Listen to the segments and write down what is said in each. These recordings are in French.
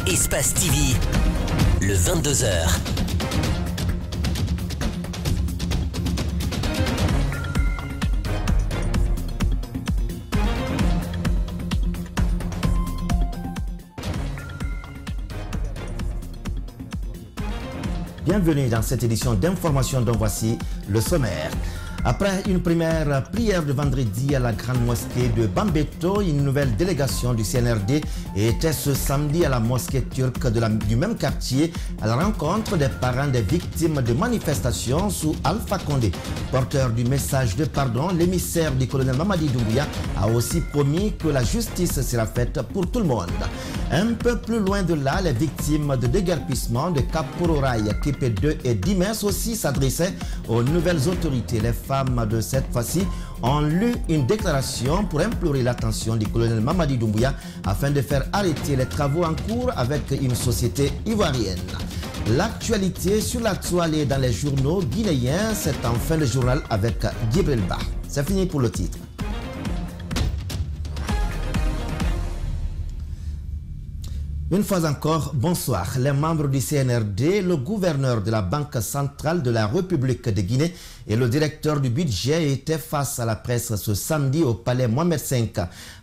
Espace TV, le 22h. Bienvenue dans cette édition d'information dont voici le sommaire. Après une première prière de vendredi à la grande mosquée de Bambeto, une nouvelle délégation du CNRD était ce samedi à la mosquée turque du même quartier à la rencontre des parents des victimes de manifestations sous Alpha Condé. Porteur du message de pardon, l'émissaire du colonel Mamadi Doumbouya a aussi promis que la justice sera faite pour tout le monde. Un peu plus loin de là, les victimes de déguerpissement de Kapororaï, KP2 et Dimens aussi s'adressaient aux nouvelles autorités. Les femmes de cette fois-ci ont lu une déclaration pour implorer l'attention du colonel Mamadi Doumbouya afin de faire arrêter les travaux en cours avec une société ivoirienne. L'actualité sur la toile et dans les journaux guinéens, c'est en fin de journal avec Djibril Ba. C'est fini pour le titre. Une fois encore, bonsoir. Les membres du CNRD, le gouverneur de la Banque centrale de la République de Guinée et le directeur du budget étaient face à la presse ce samedi au palais Mohamed V.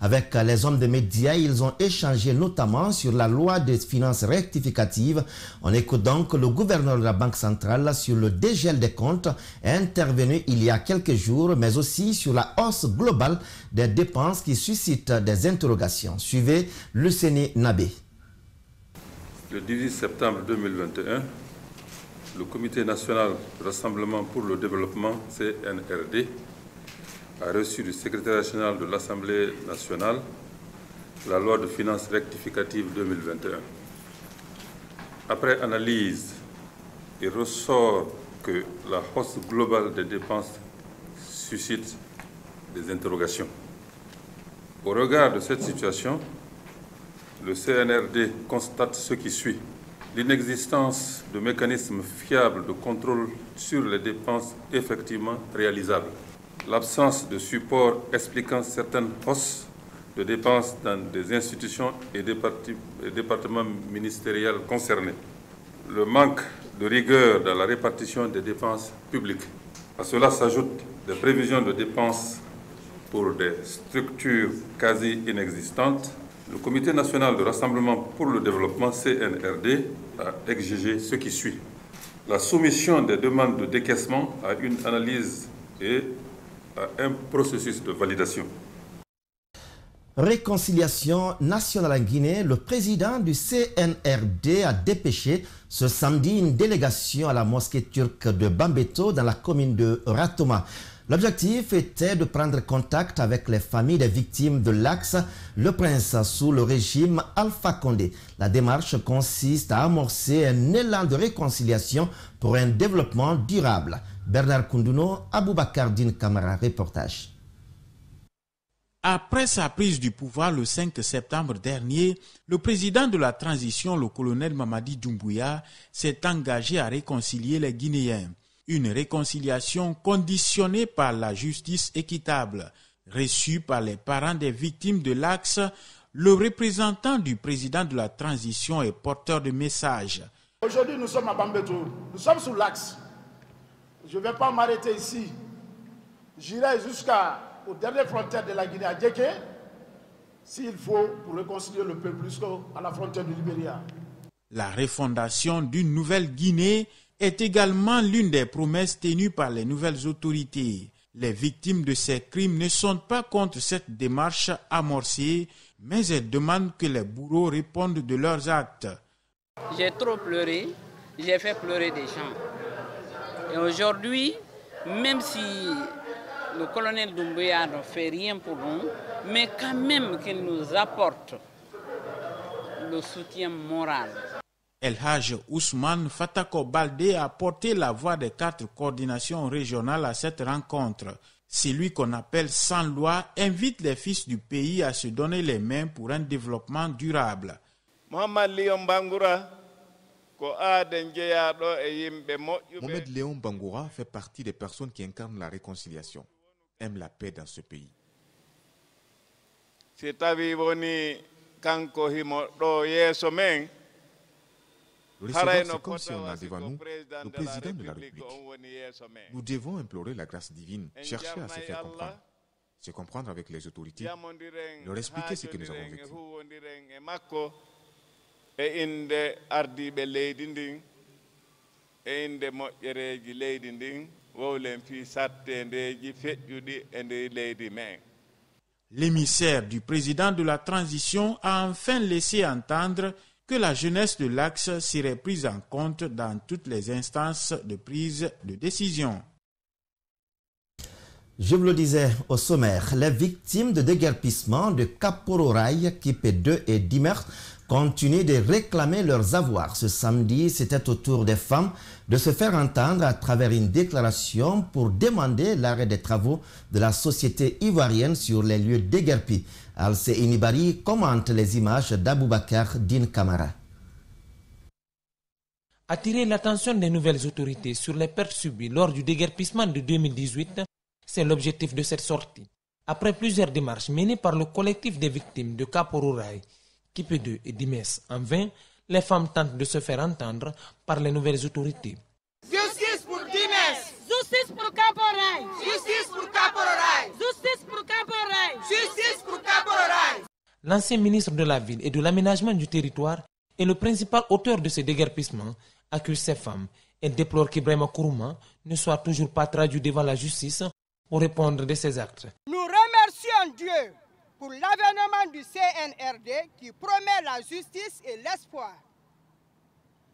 Avec les hommes de médias, ils ont échangé notamment sur la loi des finances rectificatives. On écoute donc le gouverneur de la Banque centrale sur le dégel des comptes intervenu il y a quelques jours, mais aussi sur la hausse globale des dépenses qui suscite des interrogations. Suivez Luceni Nabé. Le 18 septembre 2021, le Comité national de rassemblement pour le développement, CNRD, a reçu du secrétaire général de l'Assemblée nationale la loi de finances rectificative 2021. Après analyse, il ressort que la hausse globale des dépenses suscite des interrogations. Au regard de cette situation, le CNRD constate ce qui suit: l'inexistence de mécanismes fiables de contrôle sur les dépenses effectivement réalisables, l'absence de support expliquant certaines hausses de dépenses dans des institutions et départements ministériels concernés, le manque de rigueur dans la répartition des dépenses publiques. À cela s'ajoutent des prévisions de dépenses pour des structures quasi inexistantes. Le Comité national de rassemblement pour le développement, CNRD, a exigé ce qui suit: la soumission des demandes de décaissement à une analyse et à un processus de validation. Réconciliation nationale en Guinée, le président du CNRD a dépêché ce samedi une délégation à la mosquée turque de Bambeto dans la commune de Ratoma. L'objectif était de prendre contact avec les familles des victimes de l'Axe, le Prince, sous le régime Alpha Condé. La démarche consiste à amorcer un élan de réconciliation pour un développement durable. Bernard Koundouno, Aboubakar Din Kamara, reportage. Après sa prise du pouvoir le 5 septembre dernier, le président de la transition, le colonel Mamadi Doumbouya, s'est engagé à réconcilier les Guinéens. Une réconciliation conditionnée par la justice équitable. Reçu par les parents des victimes de l'Axe, le représentant du président de la transition est porteur de message. Aujourd'hui, nous sommes à Bambeto. Nous sommes sur l'Axe. Je ne vais pas m'arrêter ici. J'irai jusqu'aux dernières frontières de la Guinée, à Djeke, s'il faut, pour réconcilier le peuple jusqu'à la frontière du Libéria. La refondation d'une nouvelle Guinée est également l'une des promesses tenues par les nouvelles autorités. Les victimes de ces crimes ne sont pas contre cette démarche amorcée, mais elles demandent que les bourreaux répondent de leurs actes. J'ai trop pleuré, j'ai fait pleurer des gens. Et aujourd'hui, même si le colonel Doumbouya ne fait rien pour nous, mais quand même qu'il nous apporte le soutien moral. El Haj Ousmane Fatako Baldé a porté la voix des 4 coordinations régionales à cette rencontre. Celui qu'on appelle Sans Loi invite les fils du pays à se donner les mains pour un développement durable. Mohamed Léon Bangoura fait partie des personnes qui incarnent la réconciliation, aiment la paix dans ce pays. Recevoir, c'est comme si on a devant nous le président de la République. Nous devons implorer la grâce divine, chercher à se faire comprendre, se comprendre avec les autorités, leur expliquer ce que nous avons vécu. L'émissaire du président de la transition a enfin laissé entendre que la jeunesse de l'Axe serait prise en compte dans toutes les instances de prise de décision. Je vous le disais au sommaire, les victimes de déguerpissement de Kapororaï, Kipé 2 et Dimers continuent de réclamer leurs avoirs. Ce samedi, c'était au tour des femmes de se faire entendre à travers une déclaration pour demander l'arrêt des travaux de la société ivoirienne sur les lieux déguerpis. Alcé Inibari commente les images d'Aboubacar Din Kamara. Attirer l'attention des nouvelles autorités sur les pertes subies lors du déguerpissement de 2018, c'est l'objectif de cette sortie. Après plusieurs démarches menées par le collectif des victimes de Kapororaï, Kipé 2 et Dimers en vain, les femmes tentent de se faire entendre par les nouvelles autorités. Justice pour Dimers! Justice pour Kapororaï! Justice pour Kapororaï! Justice pour Kapororaï! Justice pour Kapororaï! L'ancien ministre de la Ville et de l'Aménagement du Territoire et le principal auteur de ce déguerpissement accuse ces femmes et déplore qu'Ibrahima Kourouma ne soit toujours pas traduit devant la justice pour répondre de ses actes. Nous remercions Dieu pour l'avènement du CNRD qui promet la justice et l'espoir.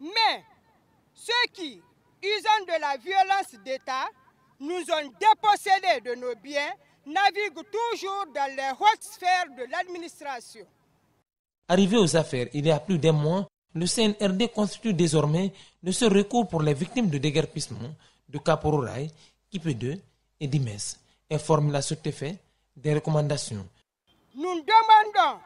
Mais ceux qui, usant de la violence d'État, nous ont dépossédés de nos biens, naviguent toujours dans les hautes sphères de l'administration. Arrivé aux affaires il y a plus d'un mois, le CNRD constitue désormais le seul recours pour les victimes de déguerpissement de Kapororaï, Kipé 2 et Dimers et formule à cet effet des recommandations. Nous demandons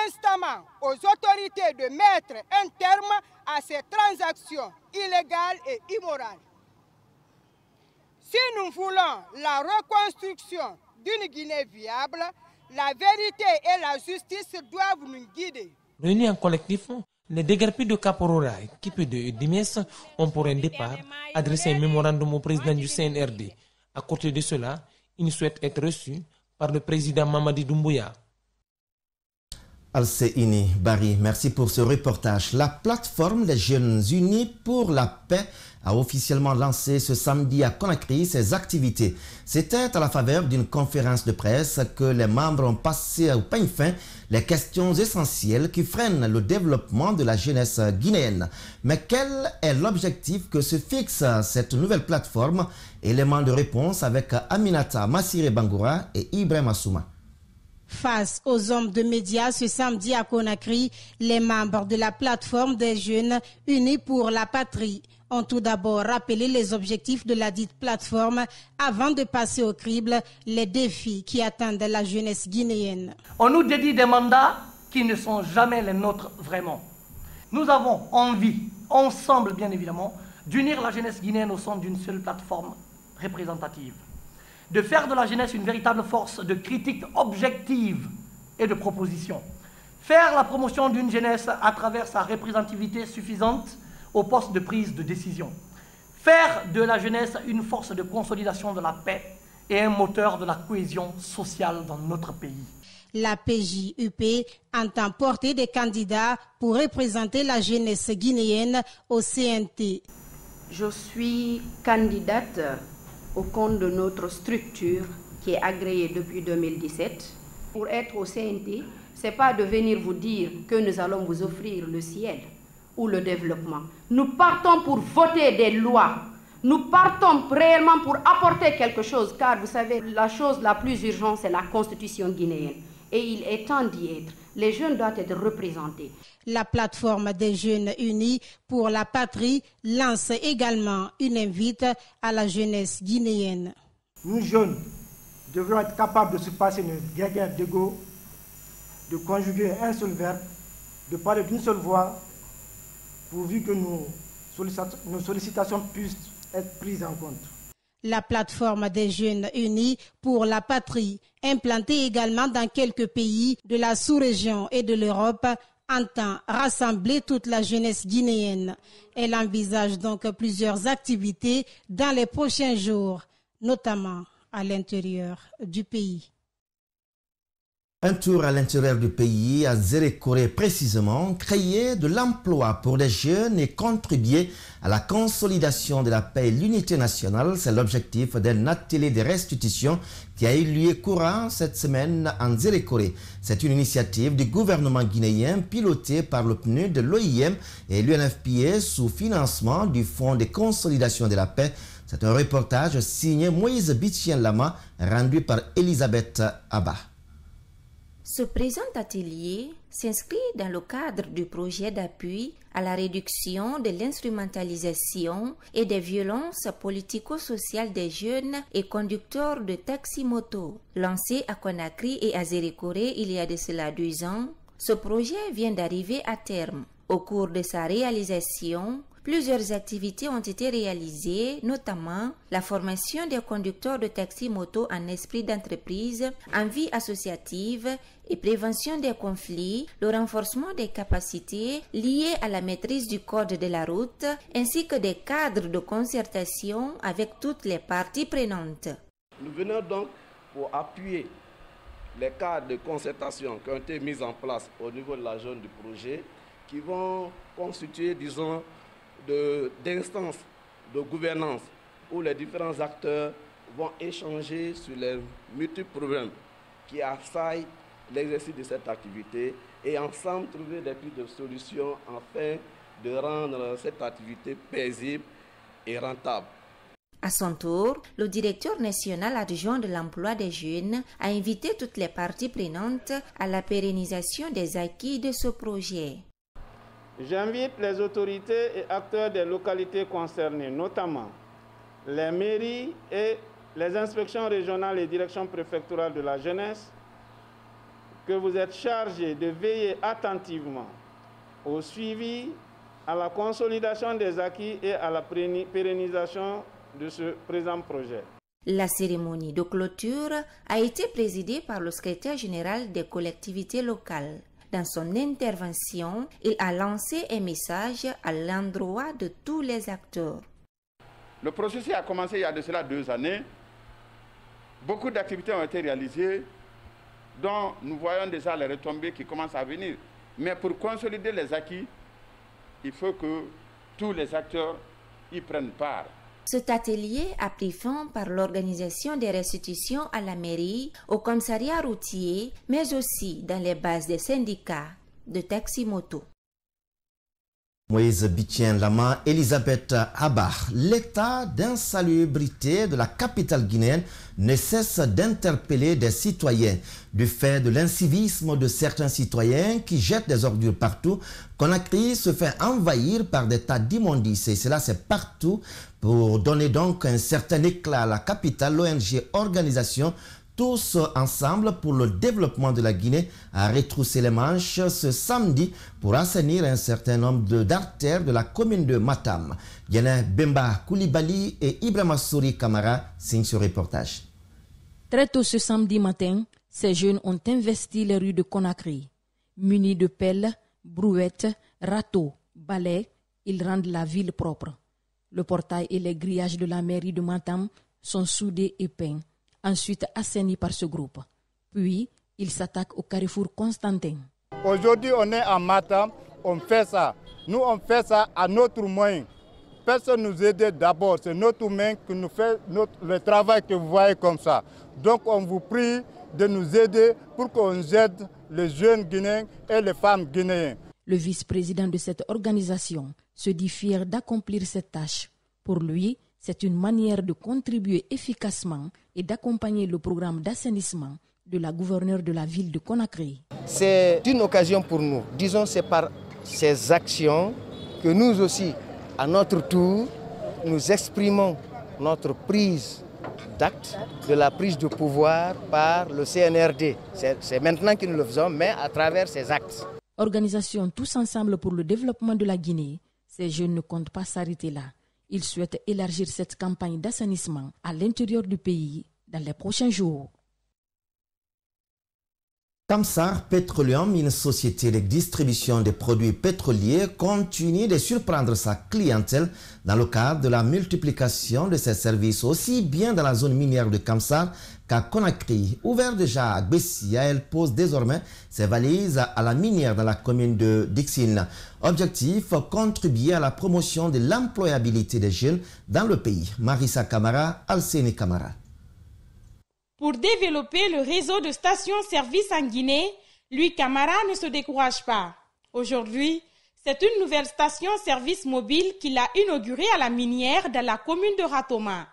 instamment aux autorités de mettre un terme à ces transactions illégales et immorales. Si nous voulons la reconstruction d'une Guinée viable, la vérité et la justice doivent nous guider. Réunis en collectif, les déguerpis de Kapororaï, Kipé 2 et Dimers ont pour un départ adressé un mémorandum au président du CNRD. À côté de cela, ils souhaitent être reçus par le président Mamadi Doumbouya. Alcé Inibari, merci pour ce reportage. La plateforme des Jeunes Unis pour la paix a officiellement lancé ce samedi à Conakry ses activités. C'était à la faveur d'une conférence de presse que les membres ont passé au peigne fin les questions essentielles qui freinent le développement de la jeunesse guinéenne. Mais quel est l'objectif que se fixe cette nouvelle plateforme? Élément de réponse avec Aminata Massiré Bangoura et Ibrahim Assouma. Face aux hommes de médias ce samedi à Conakry, les membres de la plateforme des Jeunes Unis pour la Patrie ont tout d'abord rappelé les objectifs de la dite plateforme avant de passer au crible les défis qui attendent la jeunesse guinéenne. On nous dédie des mandats qui ne sont jamais les nôtres vraiment. Nous avons envie, ensemble bien évidemment, d'unir la jeunesse guinéenne au sein d'une seule plateforme représentative, de faire de la jeunesse une véritable force de critique objective et de proposition, faire la promotion d'une jeunesse à travers sa représentativité suffisante au poste de prise de décision, faire de la jeunesse une force de consolidation de la paix et un moteur de la cohésion sociale dans notre pays. La PJUP entend porter des candidats pour représenter la jeunesse guinéenne au CNT. Je suis candidate au compte de notre structure qui est agréée depuis 2017. Pour être au CNT, ce n'est pas de venir vous dire que nous allons vous offrir le ciel ou le développement. Nous partons pour voter des lois. Nous partons réellement pour apporter quelque chose, car vous savez, la chose la plus urgente, c'est la constitution guinéenne. Et il est temps d'y être. Les jeunes doivent être représentés. La plateforme des Jeunes Unis pour la Patrie lance également une invite à la jeunesse guinéenne. Nous jeunes devrons être capables de se passer une guerre d'ego, de conjuguer un seul verbe, de parler d'une seule voix, pourvu que nos sollicitations puissent être prises en compte. La plateforme des Jeunes Unis pour la Patrie, implantée également dans quelques pays de la sous-région et de l'Europe, entend rassembler toute la jeunesse guinéenne. Elle envisage donc plusieurs activités dans les prochains jours, notamment à l'intérieur du pays. Un tour à l'intérieur du pays, à Zérékoré précisément, créer de l'emploi pour les jeunes et contribuer à la consolidation de la paix et l'unité nationale, c'est l'objectif d'un atelier de restitution qui a eu lieu courant cette semaine en Zérékoré. C'est une initiative du gouvernement guinéen pilotée par le PNUD, l'OIM et l'UNFPA sous financement du Fonds de consolidation de la paix. C'est un reportage signé Moïse Bichien-Lama, rendu par Elisabeth Abba. Ce présent atelier s'inscrit dans le cadre du projet d'appui à la réduction de l'instrumentalisation et des violences politico-sociales des jeunes et conducteurs de taxi-moto. Lancé à Conakry et à Zérékoré il y a de cela 2 ans, ce projet vient d'arriver à terme. Au cours de sa réalisation, plusieurs activités ont été réalisées, notamment la formation des conducteurs de taxi-moto en esprit d'entreprise, en vie associative et prévention des conflits, le renforcement des capacités liées à la maîtrise du code de la route, ainsi que des cadres de concertation avec toutes les parties prenantes. Nous venons donc pour appuyer les cadres de concertation qui ont été mis en place au niveau de la zone du projet, qui vont constituer, disons, d'instances de gouvernance où les différents acteurs vont échanger sur les multiples problèmes qui assaillent l'exercice de cette activité et ensemble trouver des pistes de solutions afin de rendre cette activité paisible et rentable. À son tour, le directeur national adjoint de l'emploi des jeunes a invité toutes les parties prenantes à la pérennisation des acquis de ce projet. J'invite les autorités et acteurs des localités concernées, notamment les mairies et les inspections régionales et directions préfectorales de la jeunesse, que vous êtes chargés de veiller attentivement au suivi, à la consolidation des acquis et à la pérennisation de ce présent projet. La cérémonie de clôture a été présidée par le secrétaire général des collectivités locales. Dans son intervention, il a lancé un message à l'endroit de tous les acteurs. Le processus a commencé il y a de cela 2 années. Beaucoup d'activités ont été réalisées, dont nous voyons déjà les retombées qui commencent à venir. Mais pour consolider les acquis, il faut que tous les acteurs y prennent part. Cet atelier a pris fin par l'organisation des restitutions à la mairie, au commissariat routier, mais aussi dans les bases des syndicats de taxi-moto. Moïse Bichien-Lama, Elisabeth Abba. L'état d'insalubrité de la capitale guinéenne ne cesse d'interpeller des citoyens. Du fait de l'incivisme de certains citoyens qui jettent des ordures partout, Conakry se fait envahir par des tas d'immondices. Et cela, c'est partout. Pour donner donc un certain éclat à la capitale, l'ONG Organisation Tous Ensemble pour le développement de la Guinée a retroussé les manches ce samedi pour assainir un certain nombre d'artères de la commune de Matam. Yana Bemba Koulibaly et Ibrahima Souri Kamara signent ce reportage. Très tôt ce samedi matin, ces jeunes ont investi les rues de Conakry. Munis de pelles, brouettes, râteaux, balais, ils rendent la ville propre. Le portail et les grillages de la mairie de Matam sont soudés et peints, ensuite assainis par ce groupe. Puis, ils s'attaquent au carrefour Constantin. Aujourd'hui, on est à Matam, on fait ça. Nous, on fait ça à notre moyen. Personne ne nous aide d'abord, c'est notre main qui nous fait le travail que vous voyez comme ça. Donc, on vous prie de nous aider pour qu'on aide les jeunes Guinéens et les femmes guinéennes. Le vice-président de cette organisation se dit fier d'accomplir cette tâche. Pour lui, c'est une manière de contribuer efficacement et d'accompagner le programme d'assainissement de la gouverneure de la ville de Conakry. C'est une occasion pour nous. Disons, c'est par ces actions que nous aussi, à notre tour, nous exprimons notre prise d'acte de la prise de pouvoir par le CNRD. C'est maintenant que nous le faisons, mais à travers ces actes. Organisation Tous Ensemble pour le développement de la Guinée, ces jeunes ne comptent pas s'arrêter là. Ils souhaitent élargir cette campagne d'assainissement à l'intérieur du pays dans les prochains jours. Kamsar Petroleum, une société de distribution des produits pétroliers, continue de surprendre sa clientèle dans le cadre de la multiplication de ses services, aussi bien dans la zone minière de Kamsar qu'à Conakry. Ouvert déjà à Bessia, elle pose désormais ses valises à la minière dans la commune de Dixine. Objectif, contribuer à la promotion de l'employabilité des jeunes dans le pays. Marissa Camara, Alcéné Camara. Pour développer le réseau de stations-service en Guinée, Louis Camara ne se décourage pas. Aujourd'hui, c'est une nouvelle station-service mobile qu'il a inaugurée à la minière dans la commune de Ratoma.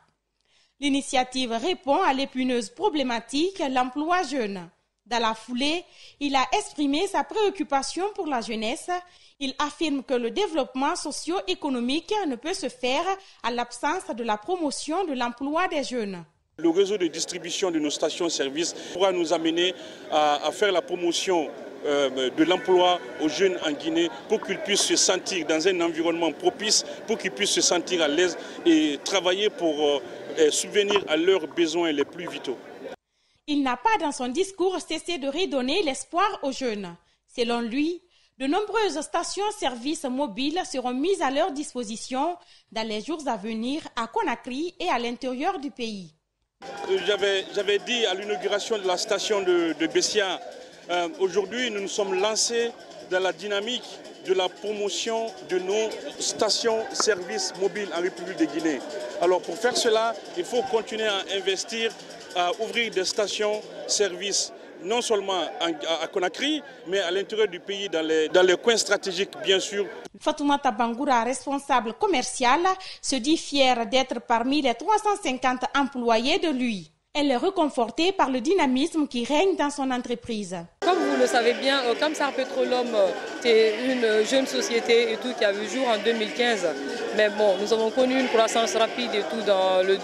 L'initiative répond à l'épineuse problématique l'emploi jeune. Dans la foulée, il a exprimé sa préoccupation pour la jeunesse. Il affirme que le développement socio-économique ne peut se faire à l'absence de la promotion de l'emploi des jeunes. Le réseau de distribution de nos stations-service pourra nous amener à faire la promotion de l'emploi aux jeunes en Guinée pour qu'ils puissent se sentir dans un environnement propice, pour qu'ils puissent se sentir à l'aise et travailler pour subvenir à leurs besoins les plus vitaux. Il n'a pas dans son discours cessé de redonner l'espoir aux jeunes. Selon lui, de nombreuses stations-service mobiles seront mises à leur disposition dans les jours à venir à Conakry et à l'intérieur du pays. J'avais dit à l'inauguration de la station de Bessia, aujourd'hui nous nous sommes lancés dans la dynamique de la promotion de nos stations-service mobiles en République de Guinée. Alors pour faire cela, il faut continuer à investir, à ouvrir des stations-service non seulement à Conakry, mais à l'intérieur du pays, dans les coins stratégiques, bien sûr. Fatoumata Bangoura, responsable commercial, se dit fière d'être parmi les 350 employés de lui. Elle est réconfortée par le dynamisme qui règne dans son entreprise. Comme vous le savez bien, Kamsar Petroleum, c'est une jeune société et tout qui a vu jour en 2015. Mais bon, nous avons connu une croissance rapide et tout dans le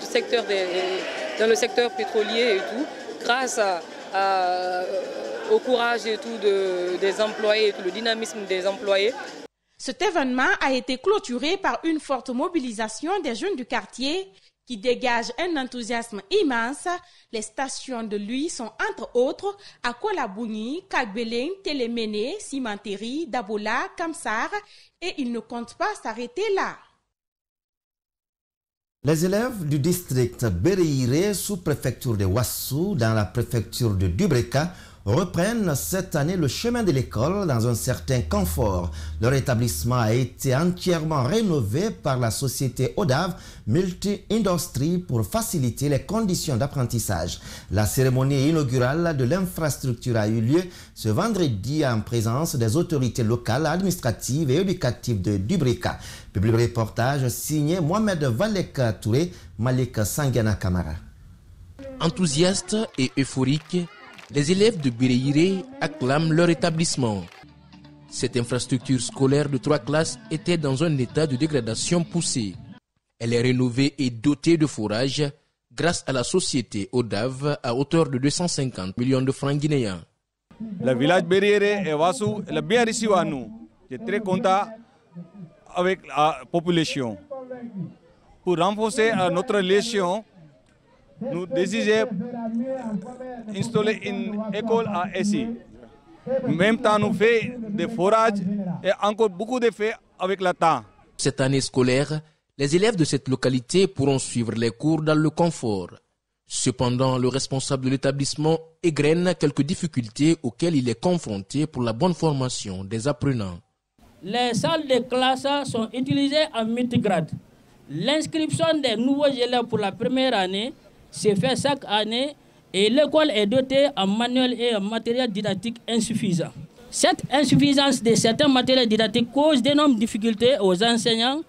secteur pétrolier et tout, grâce au courage et tout des employés et tout le dynamisme des employés. Cet événement a été clôturé par une forte mobilisation des jeunes du quartier qui dégagent un enthousiasme immense. Les stations de lui sont entre autres à Kolabouni, Kalbeleng, Téléméné, Cimenterie, Dabola, Kamsar et ils ne comptent pas s'arrêter là. Les élèves du district Béréiré, sous-préfecture de Ouassou, dans la préfecture de Dubreka, reprennent cette année le chemin de l'école dans un certain confort. Leur établissement a été entièrement rénové par la société ODAV Multi-Industrie pour faciliter les conditions d'apprentissage. La cérémonie inaugurale de l'infrastructure a eu lieu ce vendredi en présence des autorités locales, administratives et éducatives de Dubreka. Public reportage signé Mohamed Valek Touré, Malik Sangiana Kamara. Enthousiastes et euphoriques, les élèves de Béréiré acclament leur établissement. Cette infrastructure scolaire de 3 classes était dans un état de dégradation poussée. Elle est rénovée et dotée de forages grâce à la société ODAV à hauteur de 250 millions de francs guinéens. Le village Béréiré et Ouassou est bien reçu à nous. Je suis très content avec la population. Pour renforcer notre relation, nous désirons installer une école à Essie. En même temps, nous faisons des forages et encore beaucoup d'effets avec le temps. Cette année scolaire, les élèves de cette localité pourront suivre les cours dans le confort. Cependant, le responsable de l'établissement égrène quelques difficultés auxquelles il est confronté pour la bonne formation des apprenants. Les salles de classe sont utilisées en multigrade. L'inscription des nouveaux élèves pour la première année se fait chaque année et l'école est dotée en manuel et en matériel didactique insuffisant. Cette insuffisance de certains matériels didactiques cause d'énormes difficultés aux enseignants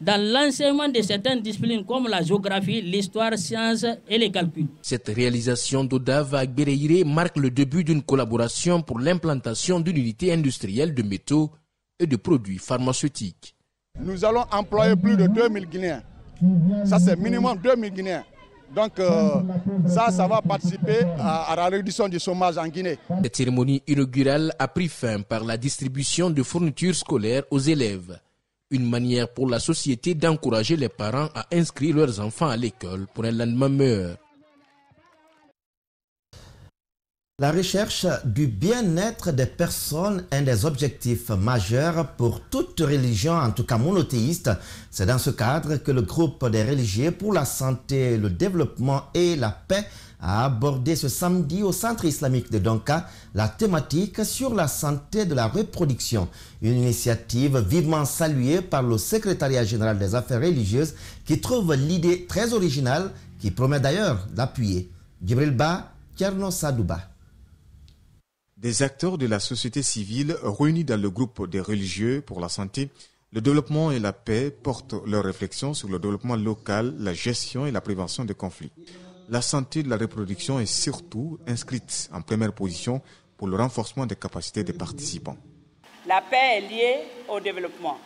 dans l'enseignement de certaines disciplines comme la géographie, l'histoire, sciences et les calculs. Cette réalisation d'ODAV à Béréiré marque le début d'une collaboration pour l'implantation d'une unité industrielle de métaux et de produits pharmaceutiques. Nous allons employer plus de 2000 Guinéens. Ça, c'est minimum 2000 Guinéens. Donc ça va participer à la réduction du chômage en Guinée. Cette cérémonie inaugurale a pris fin par la distribution de fournitures scolaires aux élèves. Une manière pour la société d'encourager les parents à inscrire leurs enfants à l'école pour un lendemain meilleur. La recherche du bien-être des personnes est un des objectifs majeurs pour toute religion, en tout cas monothéiste. C'est dans ce cadre que le groupe des religieux pour la santé, le développement et la paix a abordé ce samedi au Centre islamique de Donka la thématique sur la santé de la reproduction. Une initiative vivement saluée par le secrétariat général des affaires religieuses qui trouve l'idée très originale, qui promet d'ailleurs d'appuyer. Djibril Ba, Tcherno Sadouba. Des acteurs de la société civile réunis dans le groupe des religieux pour la santé, le développement et la paix portent leurs réflexions sur le développement local, la gestion et la prévention des conflits. La santé de la reproduction est surtout inscrite en première position pour le renforcement des capacités des participants. La paix est liée au développement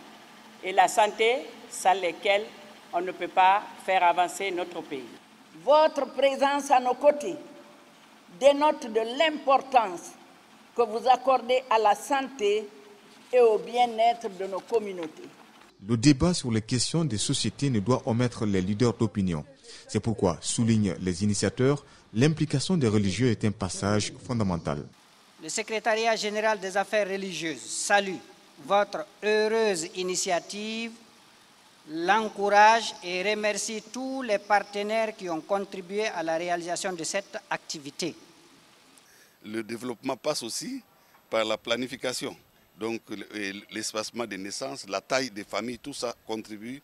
et la santé, sans lesquelles on ne peut pas faire avancer notre pays. Votre présence à nos côtés dénote de l'importance que vous accordez à la santé et au bien-être de nos communautés. Le débat sur les questions des sociétés ne doit omettre les leaders d'opinion. C'est pourquoi, soulignent les initiateurs, l'implication des religieux est un passage fondamental. Le secrétariat général des affaires religieuses salue votre heureuse initiative, l'encourage et remercie tous les partenaires qui ont contribué à la réalisation de cette activité. Le développement passe aussi par la planification. Donc l'espacement des naissances, la taille des familles, tout ça contribue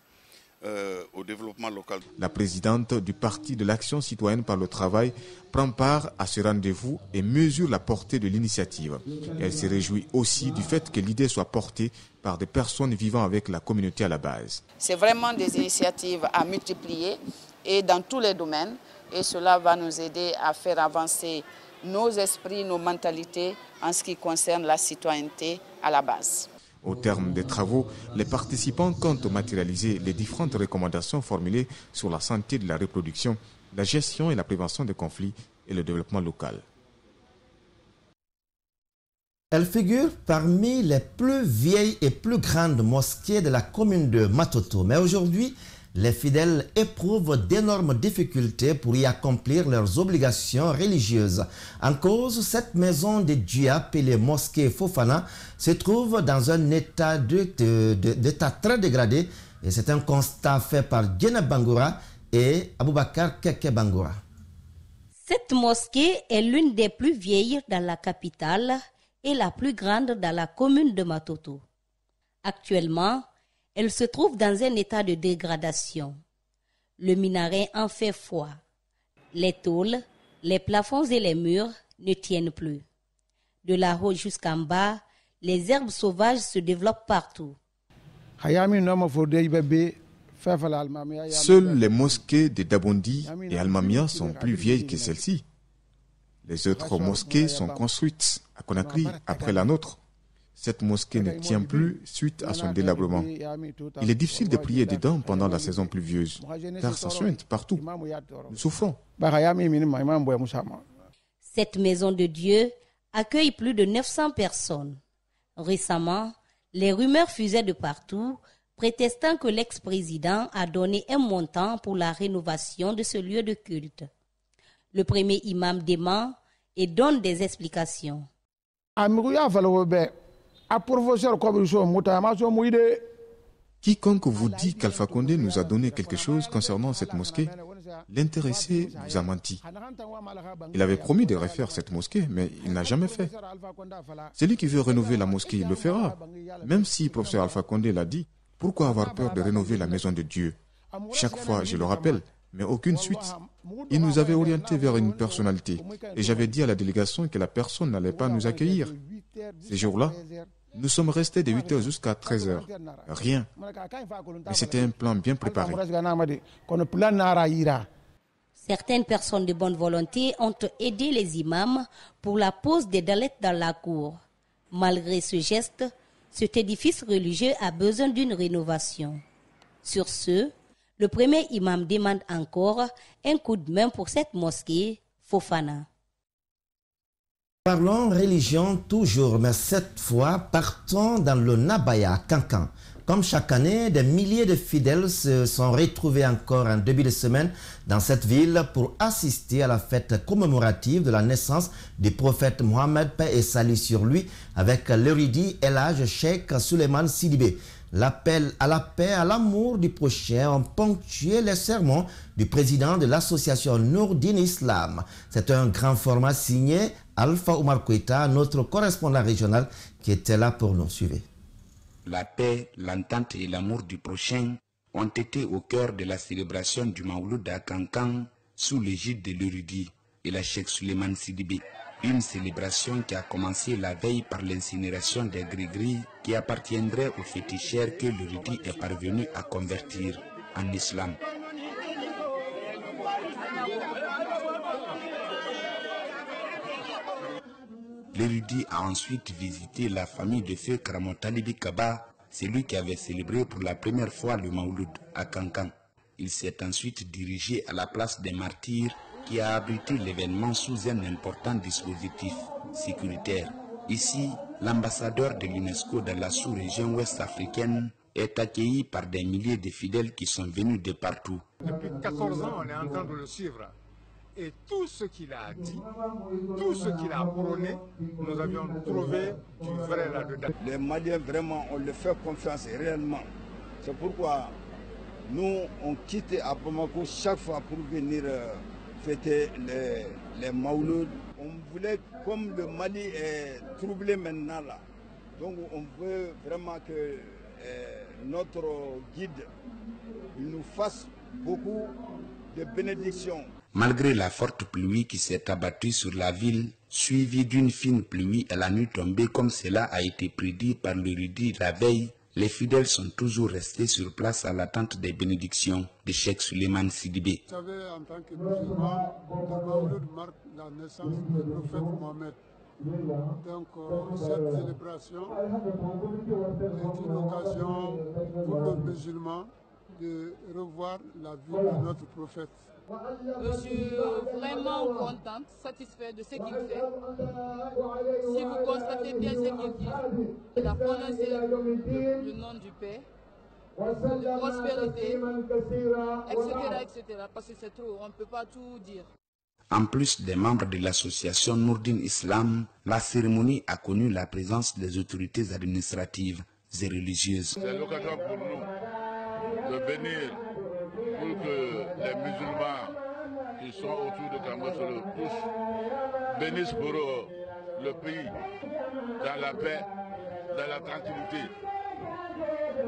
au développement local. La présidente du Parti de l'Action citoyenne par le travail prend part à ce rendez-vous et mesure la portée de l'initiative. Elle se réjouit aussi du fait que l'idée soit portée par des personnes vivant avec la communauté à la base. C'est vraiment des initiatives à multiplier et dans tous les domaines, et cela va nous aider à faire avancer nos esprits, nos mentalités en ce qui concerne la citoyenneté à la base. Au terme des travaux, les participants comptent matérialiser les différentes recommandations formulées sur la santé de la reproduction, la gestion et la prévention des conflits et le développement local. Elle figure parmi les plus vieilles et plus grandes mosquées de la commune de Matoto. Mais aujourd'hui, les fidèles éprouvent d'énormes difficultés pour y accomplir leurs obligations religieuses. En cause, cette maison de Dieu appelée mosquée Fofana se trouve dans un état d'état très dégradé et c'est un constat fait par Djena Bangoura et Aboubakar Keke Bangoura. Cette mosquée est l'une des plus vieilles dans la capitale et la plus grande dans la commune de Matoto. Actuellement, elle se trouve dans un état de dégradation. Le minaret en fait foi. Les tôles, les plafonds et les murs ne tiennent plus. De la haut jusqu'en bas, les herbes sauvages se développent partout. Seules les mosquées de Dabondi et Almamia sont plus vieilles que celle-ci. Les autres mosquées sont construites à Conakry après la nôtre. Cette mosquée ne tient plus suite à son délabrement. Il est difficile de prier dedans pendant la saison pluvieuse, car ça suinte partout. Nous souffrons. Cette maison de Dieu accueille plus de 900 personnes. Récemment, les rumeurs fusaient de partout, prétestant que l'ex-président a donné un montant pour la rénovation de ce lieu de culte. Le premier imam dément et donne des explications. Quiconque vous dit qu'Alpha Condé nous a donné quelque chose concernant cette mosquée, l'intéressé vous a menti. Il avait promis de refaire cette mosquée, mais il n'a jamais fait. Celui qui veut rénover la mosquée, il le fera. Même si le professeur Alpha Condé l'a dit, pourquoi avoir peur de rénover la maison de Dieu? Chaque fois, je le rappelle, mais aucune suite. Il nous avait orientés vers une personnalité et j'avais dit à la délégation que la personne n'allait pas nous accueillir. Ces jours-là, nous sommes restés de 8h jusqu'à 13h. Rien. Mais c'était un plan bien préparé. Certaines personnes de bonne volonté ont aidé les imams pour la pose des dalettes dans la cour. Malgré ce geste, cet édifice religieux a besoin d'une rénovation. Sur ce, le premier imam demande encore un coup de main pour cette mosquée, Fofana. Parlons religion toujours, mais cette fois, partons dans le Nabaya, Kankan. Comme chaque année, des milliers de fidèles se sont retrouvés encore en début de semaine dans cette ville pour assister à la fête commémorative de la naissance du prophète Mohammed, paix et salut sur lui, avec l'érudit El Hadj Cheikh Souleymane Sidibé. L'appel à la paix, à l'amour du prochain ont ponctué les sermons du président de l'association Nourdine Islam. C'est un grand format signé Alpha Oumar Koïta, notre correspondant régional qui était là pour nous suivre. La paix, l'entente et l'amour du prochain ont été au cœur de la célébration du Mawlud à Kankan sous l'égide de l'érudit El Hadj Cheikh Souleymane Sidibé. Une célébration qui a commencé la veille par l'incinération des gris-gris qui appartiendraient aux féticheurs que l'érudit est parvenu à convertir en islam. L'érudit a ensuite visité la famille de feu Karamotalibi Kaba, celui qui avait célébré pour la première fois le Mawlud à Kankan. Il s'est ensuite dirigé à la place des martyrs qui a abrité l'événement sous un important dispositif sécuritaire. Ici, l'ambassadeur de l'UNESCO dans la sous-région ouest-africaine est accueilli par des milliers de fidèles qui sont venus de partout. Depuis 14 ans, on est en train de le suivre. Et tout ce qu'il a dit, tout ce qu'il a prôné, nous avions trouvé du vrai là-dedans. Les Maliens, vraiment, on leur fait confiance réellement. C'est pourquoi nous, on quitte à Bamako chaque fois pour venir fêter les Mawlud. On voulait, comme le Mali est troublé maintenant là, donc on veut vraiment que notre guide nous fasse beaucoup de bénédictions. Malgré la forte pluie qui s'est abattue sur la ville, suivie d'une fine pluie à la nuit tombée comme cela a été prédit par l'érudit la veille, les fidèles sont toujours restés sur place à l'attente des bénédictions de Cheikh Souleymane Sidibé. Vous savez, en tant que musulman, le Mawlud marque la naissance du prophète Mohammed. Donc cette célébration est une occasion pour le musulman de revoir la vie de notre prophète. Je suis vraiment contente, satisfaite de ce qu'il fait. Si vous constatez bien ce qu'il dit, il a prononcé le nom du Père, de prospérité, etc., parce que c'est trop, on ne peut pas tout dire. En plus des membres de l'association Nourdine Islam, la cérémonie a connu la présence des autorités administratives et religieuses. C'est l'occasion pour nous de bénir pour que les musulmans qui sont autour de Kamosolo tous bénissent pour le pays dans la paix, dans la tranquillité.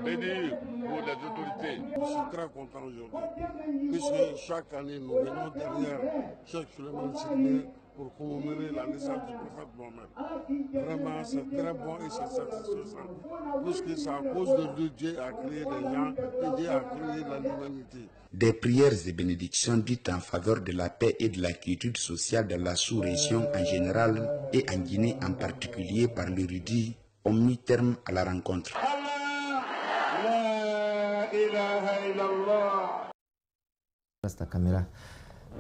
Bénir pour les autorités. Je suis très content aujourd'hui, puisque chaque année nous venons derrière Cheikh Souleymane Sidibé pour commémorer la naissance du prophète Mohammed. Vraiment, c'est très bon et c'est satisfaisant, puisque c'est à cause de lui Dieu a créé les gens et Dieu a créé l'humanité. Des prières et bénédictions dites en faveur de la paix et de la quiétude sociale dans la sous-région en général et en Guinée en particulier par l'érudit ont mis terme à la rencontre.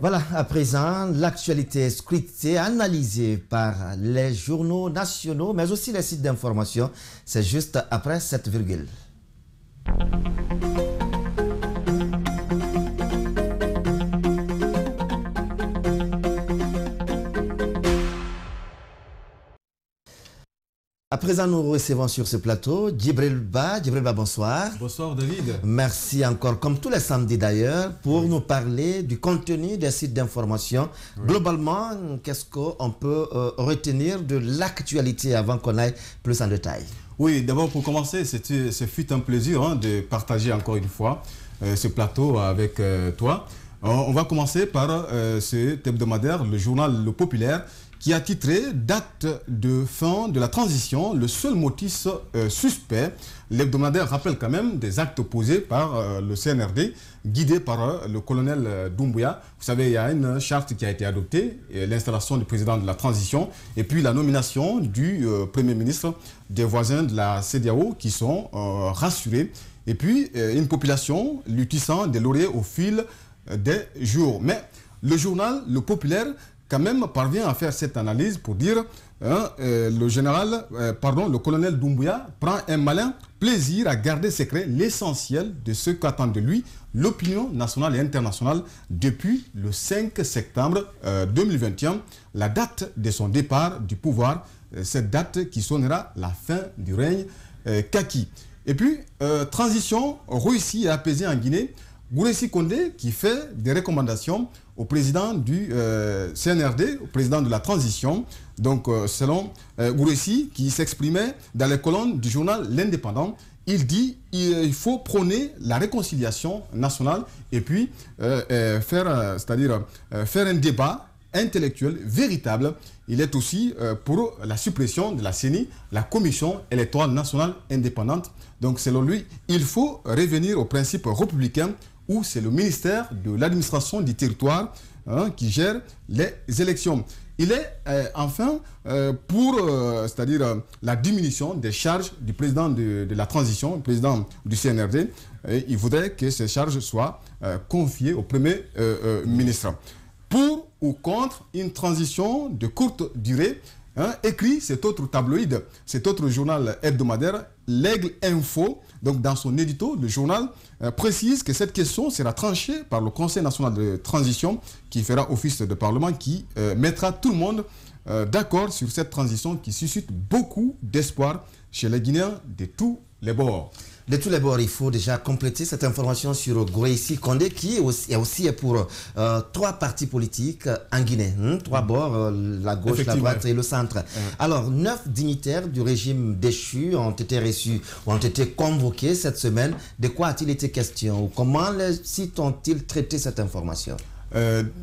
Voilà, à présent, l'actualité scrutée, analysée par les journaux nationaux, mais aussi les sites d'information. C'est juste après cette virgule. À présent, nous recevons sur ce plateau Djibril Ba. Djibril Ba, bonsoir. Bonsoir David. Merci encore, comme tous les samedis d'ailleurs, pour nous parler du contenu des sites d'information. Globalement, qu'est-ce qu'on peut retenir de l'actualité avant qu'on aille plus en détail? Oui, d'abord pour commencer, ce fut un plaisir de partager encore une fois ce plateau avec toi. On va commencer par ce hebdomadaire, le journal Le Populaire, qui a titré « Date de fin de la transition, le seul motif suspect ». L'hebdomadaire rappelle quand même des actes posés par le CNRD, guidé par le colonel Doumbouya. Vous savez, il y a une charte qui a été adoptée, l'installation du président de la transition, et puis la nomination du Premier ministre, des voisins de la CEDEAO qui sont rassurés, et puis une population lutissant des lauriers au fil des jours. Mais le journal Le Populaire quand même parvient à faire cette analyse pour dire le colonel Doumbouya prend un malin plaisir à garder secret l'essentiel de ce qu'attend de lui l'opinion nationale et internationale depuis le 5 septembre 2021, la date de son départ du pouvoir, cette date qui sonnera la fin du règne kaki. Et puis, transition réussie et apaisée en Guinée, Gouressi Kondé qui fait des recommandations au président du CNRD, au président de la transition. Donc, selon Gouressi, qui s'exprimait dans les colonnes du journal L'Indépendant, il dit qu'il faut prôner la réconciliation nationale et puis faire un débat intellectuel véritable. Il est aussi pour la suppression de la CENI, la Commission électorale nationale indépendante. Donc, selon lui, il faut revenir au principe républicain où c'est le ministère de l'administration du territoire qui gère les élections. Il est enfin pour la diminution des charges du président de la transition, le président du CNRD. Il voudrait que ces charges soient confiées au Premier ministre. Pour ou contre une transition de courte durée, écrit cet autre tabloïd, cet autre journal hebdomadaire, l'Aigle Info. Donc, dans son édito, le journal précise que cette question sera tranchée par le Conseil national de transition qui fera office de parlement, qui mettra tout le monde d'accord sur cette transition qui suscite beaucoup d'espoir chez les Guinéens de tous les bords. De tous les bords, il faut déjà compléter cette information sur Gouressi Kondé qui est aussi pour 3 partis politiques en Guinée. 3 bords, la gauche, la droite et le centre. Alors, 9 dignitaires du régime déchu ont été reçus, ont été convoqués cette semaine. De quoi a-t-il été question? Comment les sites ont-ils traité cette information?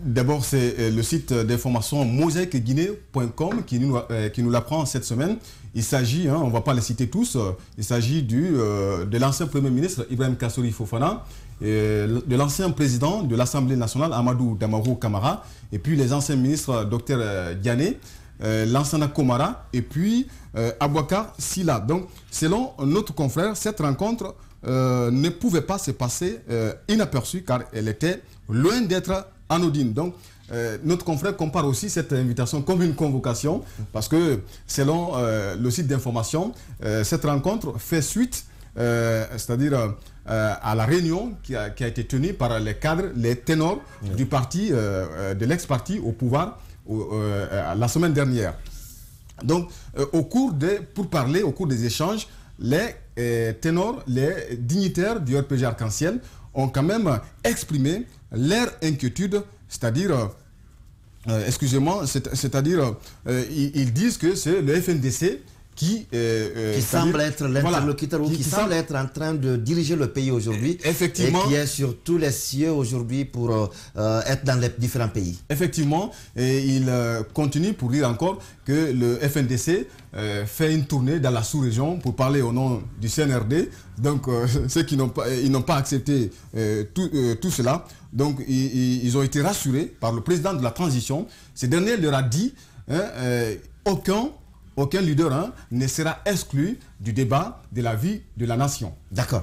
D'abord, c'est le site d'information mosaïqueguinée.com qui nous l'apprend cette semaine. Il s'agit, on ne va pas les citer tous, il s'agit de l'ancien Premier ministre Ibrahim Kassori Fofana, de l'ancien président de l'Assemblée nationale Amadou Damarou Kamara, et puis les anciens ministres Dr Diané, Lansana Komara, et puis Abouakar Silla. Donc, selon notre confrère, cette rencontre ne pouvait pas se passer inaperçue car elle était loin d'être anodine. Donc, notre confrère compare aussi cette invitation comme une convocation parce que selon le site d'information, cette rencontre fait suite à la réunion qui a été tenue par les cadres, les ténors du parti, de l'ex-parti au pouvoir la semaine dernière. Donc, au cours des échanges, les ténors, les dignitaires du RPG Arc-en-Ciel ont quand même exprimé leur inquiétude, c'est-à-dire, ils disent que c'est le FNDC qui semble être l'interlocuteur ou qui semble être en train de diriger le pays aujourd'hui. Effectivement. Et qui est sur tous les cieux aujourd'hui pour être dans les différents pays. Effectivement. Et il continue pour dire encore que le FNDC fait une tournée dans la sous-région pour parler au nom du CNRD. Donc, ceux qui n'ont pas accepté tout cela. Donc, ils ont été rassurés par le président de la transition. Ce dernier leur a dit aucun leader ne sera exclu du débat de la vie de la nation. D'accord.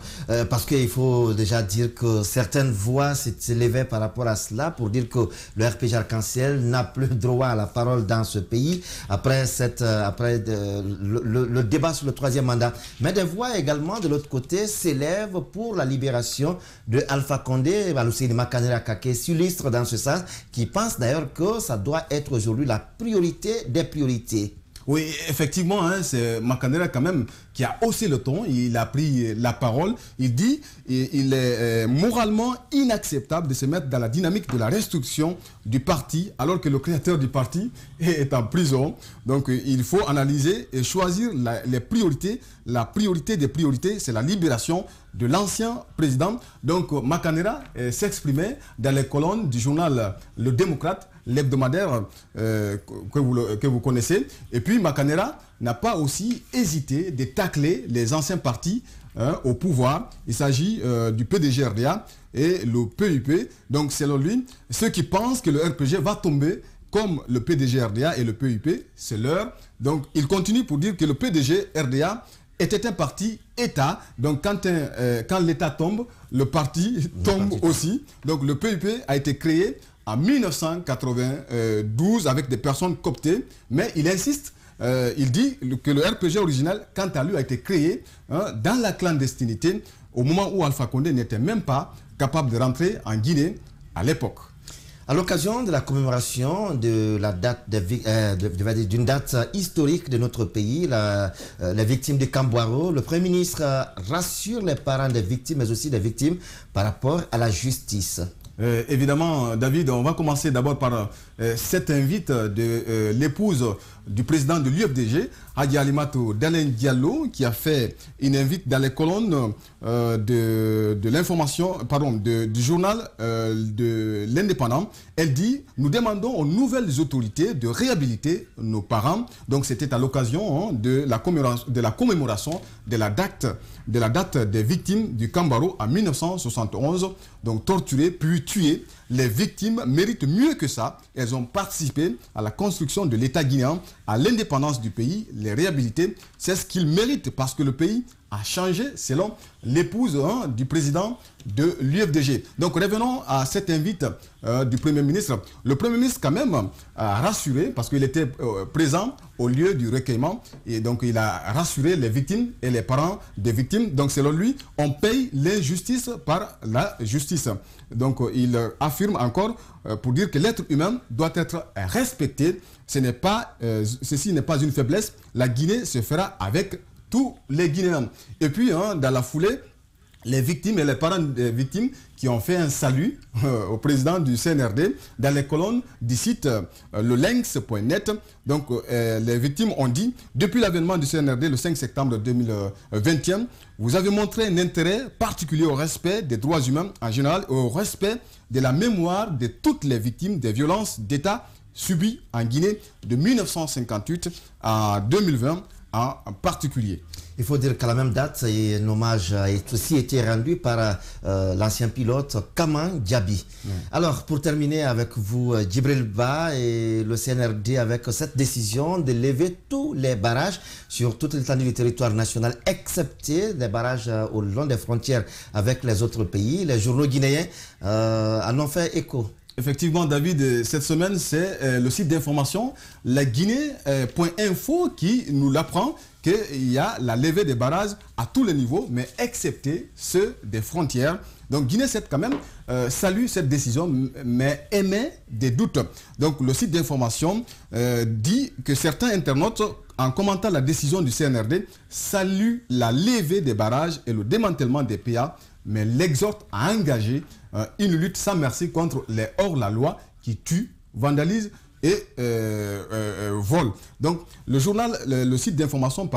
Parce qu'il faut déjà dire que certaines voix s'élevaient par rapport à cela pour dire que le RPG Arc-en-Ciel n'a plus droit à la parole dans ce pays après le débat sur le 3e mandat. Mais des voix également de l'autre côté s'élèvent pour la libération de Alpha Condé, Balusini Makanera Kake s'illustre dans ce sens, qui pense d'ailleurs que ça doit être aujourd'hui la priorité des priorités. Oui, effectivement, c'est Makanera quand même qui a haussé le ton, il a pris la parole. Il dit qu'il est moralement inacceptable de se mettre dans la dynamique de la restriction du parti alors que le créateur du parti est en prison. Donc il faut analyser et choisir les priorités. La priorité des priorités, c'est la libération de l'ancien président. Donc Makanera s'exprimait dans les colonnes du journal Le Démocrate, l'hebdomadaire que vous connaissez. Et puis Makanera n'a pas aussi hésité de tacler les anciens partis au pouvoir. Il s'agit du PDG-RDA et le PUP. Donc selon lui, ceux qui pensent que le RPG va tomber comme le PDG-RDA et le PUP, c'est l'heure. Donc il continue pour dire que le PDG-RDA était un parti État. Donc quand l'État tombe, le parti tombe aussi. Donc le PUP a été créé en 1992 avec des personnes cooptées, mais il insiste, il dit que le RPG original, quant à lui, a été créé dans la clandestinité au moment où Alpha Condé n'était même pas capable de rentrer en Guinée à l'époque. À l'occasion de la commémoration de la date d'une date historique de notre pays, les victimes de Kambouaro, le Premier ministre rassure les parents des victimes, mais aussi des victimes par rapport à la justice. Évidemment, David, on va commencer d'abord par cette invite de l'épouse du président de l'UFDG, Hadi Alimatou Dalen Diallo, qui a fait une invite dans les colonnes de l'information, pardon, du journal de l'Indépendant. Elle dit: nous demandons aux nouvelles autorités de réhabiliter nos parents. Donc c'était à l'occasion de la commémoration de la date des victimes du Kambouaro en 1971, donc torturées puis tuées. Les victimes méritent mieux que ça. Elles ont participé à la construction de l'État guinéen, à l'indépendance du pays. Les réhabiliter, c'est ce qu'ils méritent parce que le pays a changé selon l'épouse du président de l'UFDG. Donc revenons à cette invite du Premier ministre. Le Premier ministre quand même a rassuré parce qu'il était présent au lieu du recueillement et donc il a rassuré les victimes et les parents des victimes. Donc selon lui, on paye l'injustice par la justice. Donc il affirme encore pour dire que l'être humain doit être respecté. Ceci n'est pas une faiblesse. La Guinée se fera avec tous les Guinéens. Et puis, dans la foulée, les victimes et les parents des victimes qui ont fait un salut au président du CNRD dans les colonnes du site lelinx.net. Donc, les victimes ont dit: depuis l'avènement du CNRD le 5 septembre 2021, vous avez montré un intérêt particulier au respect des droits humains en général et au respect de la mémoire de toutes les victimes des violences d'État subies en Guinée de 1958 à 2020 en particulier. Il faut dire qu'à la même date, un hommage a aussi été rendu par l'ancien pilote Kaman Diaby. Alors, pour terminer avec vous, Djibril Ba et le CNRD avec cette décision de lever tous les barrages sur toute l'étendue du territoire national, excepté les barrages au long des frontières avec les autres pays. Les journaux guinéens en ont fait écho. Effectivement, David, cette semaine, c'est le site d'information laguinée.info qui nous l'apprend qu'il y a la levée des barrages à tous les niveaux, mais excepté ceux des frontières. Donc Guinée 7 quand même salue cette décision, mais émet des doutes. Donc le site d'information dit que certains internautes, en commentant la décision du CNRD, saluent la levée des barrages et le démantèlement des PA, mais l'exhortent à engager une lutte sans merci contre les hors-la-loi qui tuent, vandalisent et volent. Donc le site d'information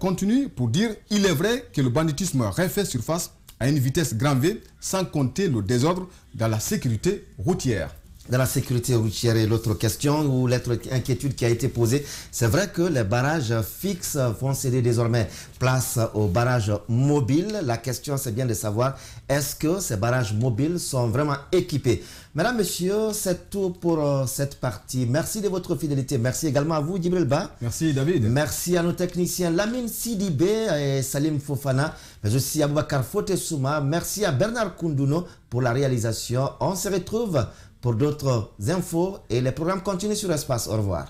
continue pour dire: il est vrai que le banditisme refait surface à une vitesse grand V, sans compter le désordre dans la sécurité routière. Dans la sécurité routière, et l'autre question ou l'autre inquiétude qui a été posée, c'est vrai que les barrages fixes vont céder désormais place aux barrages mobiles. La question, c'est bien de savoir, est-ce que ces barrages mobiles sont vraiment équipés? Mesdames, Messieurs, c'est tout pour cette partie. Merci de votre fidélité. Merci également à vous, Djibril Ba. Merci, David. Merci à nos techniciens Lamine Sidibé et Salim Fofana, mais aussi à Boubacar Fotesouma. Merci à Bernard Koundouno pour la réalisation. On se retrouve pour d'autres infos et les programmes continuent sur Espace. Au revoir.